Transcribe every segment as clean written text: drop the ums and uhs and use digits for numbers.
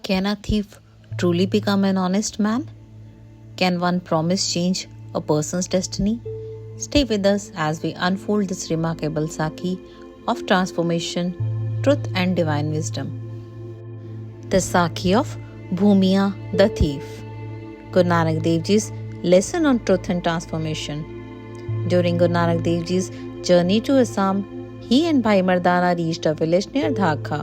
Can a thief truly become an honest man? Can one promise change a person's destiny? Stay with us as we unfold this remarkable Sakhi of transformation, truth and divine wisdom. The Sakhi of Bhumiya the Thief. Guru Nanak Dev Ji's lesson on truth and transformation. During Guru Nanak Dev Ji's journey to Assam, he and Bhai Mardana reached a village near Dhaka.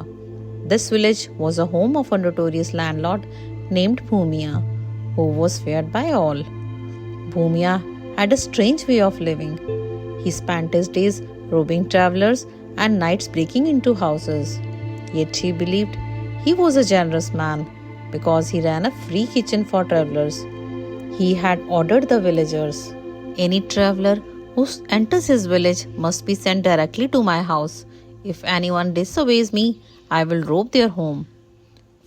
This village was a home of a notorious landlord named Bhumiya, who was feared by all. Bhumiya had a strange way of living. He spent his days robbing travelers and nights breaking into houses. Yet he believed he was a generous man because he ran a free kitchen for travelers. He had ordered the villagers, "Any traveler who enters his village must be sent directly to my house. If anyone disobeys me, I will rob their home."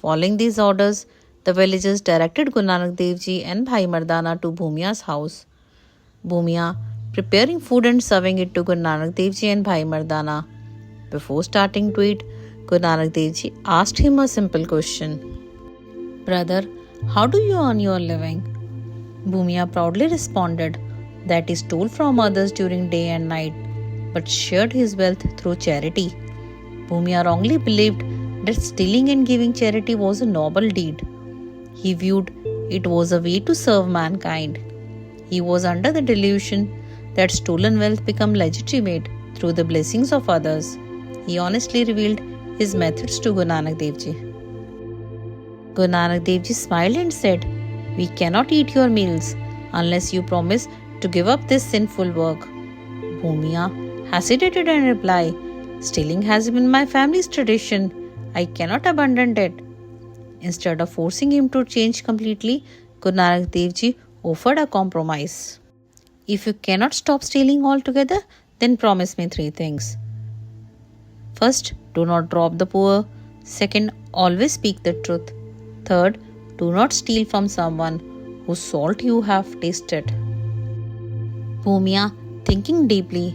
Following these orders, the villagers directed Guru Nanak Dev Ji and Bhai Mardana to Bhumiya's house. Bhumiya preparing food and serving it to Guru Nanak Dev Ji and Bhai Mardana. Before starting to eat, Guru Nanak Dev Ji asked him a simple question. "Brother, how do you earn your living?" Bhumiya proudly responded that he stole from others during day and night, but shared his wealth through charity. Bhumiya wrongly believed that stealing and giving charity was a noble deed. He viewed it was a way to serve mankind. He was under the delusion that stolen wealth become legitimate through the blessings of others. He honestly revealed his methods to Guru Nanak Dev Ji. Guru Nanak Dev Ji smiled and said, "We cannot eat your meals unless you promise to give up this sinful work." Bhumiya hesitated and replied, "Stealing has been my family's tradition. I cannot abandon it." Instead of forcing him to change completely, Guru Nanak Dev Ji offered a compromise. "If you cannot stop stealing altogether, then promise me 3 things. First, do not rob the poor. Second, always speak the truth. Third, do not steal from someone whose salt you have tasted." Bhumiya, thinking deeply,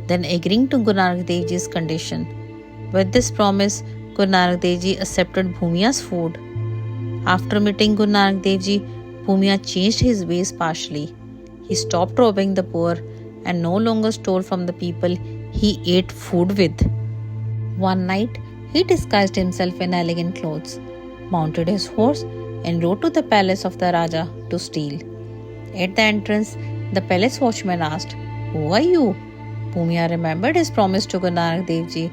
then agreeing to Guru Nanak Dev Ji's condition. With this promise, Guru Nanak Dev Ji accepted Bhumiya's food. After meeting Guru Nanak Dev Ji, Bhumiya changed his ways partially. He stopped robbing the poor and no longer stole from the people he ate food with. One night, he disguised himself in elegant clothes, mounted his horse, and rode to the palace of the Raja to steal. At the entrance, the palace watchman asked, "Who are you?" Bhumiya remembered his promise to Guru Nanak Dev Ji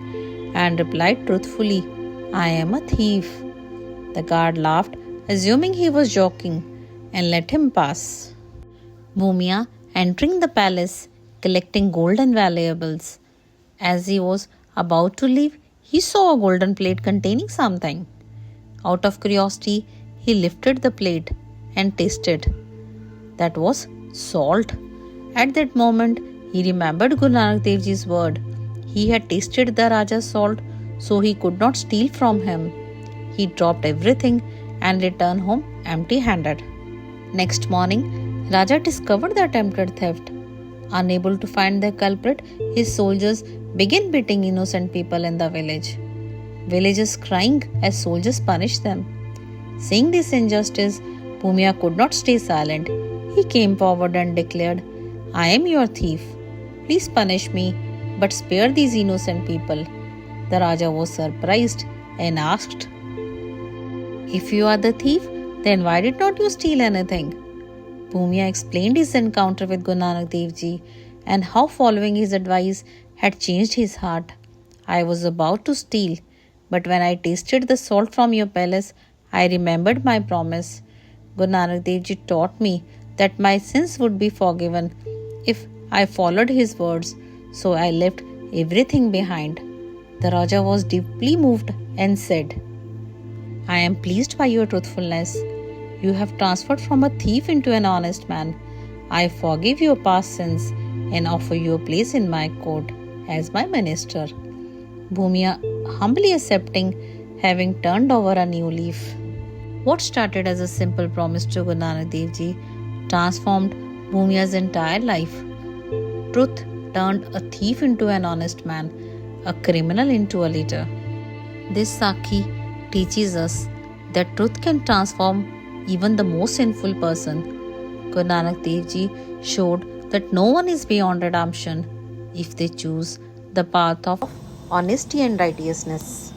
and replied truthfully, "I am a thief." The guard laughed, assuming he was joking, and let him pass. Bhumiya, entering the palace, collecting gold and valuables. As he was about to leave, he saw a golden plate containing something. Out of curiosity, he lifted the plate and tasted. That was salt. At that moment, he remembered Guru Nanak Dev Ji's word. He had tasted the Raja's salt, so he could not steal from him. He dropped everything and returned home empty-handed. Next morning, Raja discovered the attempted theft. Unable to find the culprit, his soldiers began beating innocent people in the village. Villagers crying as soldiers punished them. Seeing this injustice, Bhumiya could not stay silent. He came forward and declared, "I am your thief. Please punish me, but spare these innocent people." The Raja was surprised and asked, "If you are the thief, then why did not you steal anything?" Bhumiya explained his encounter with Guru Nanak Dev Ji and how following his advice had changed his heart. "I was about to steal, but when I tasted the salt from your palace, I remembered my promise. Guru Nanak Dev Ji taught me that my sins would be forgiven if I followed his words, so I left everything behind." The Raja was deeply moved and said, "I am pleased by your truthfulness. You have transferred from a thief into an honest man. I forgive your past sins and offer you a place in my court as my minister." Bhumiya humbly accepting, having turned over a new leaf. What started as a simple promise to Guru Nanak Dev Ji transformed Bhumiya's entire life. Truth turned a thief into an honest man, a criminal into a leader. This Sakhi teaches us that truth can transform even the most sinful person. Guru Nanak Dev Ji showed that no one is beyond redemption if they choose the path of honesty and righteousness.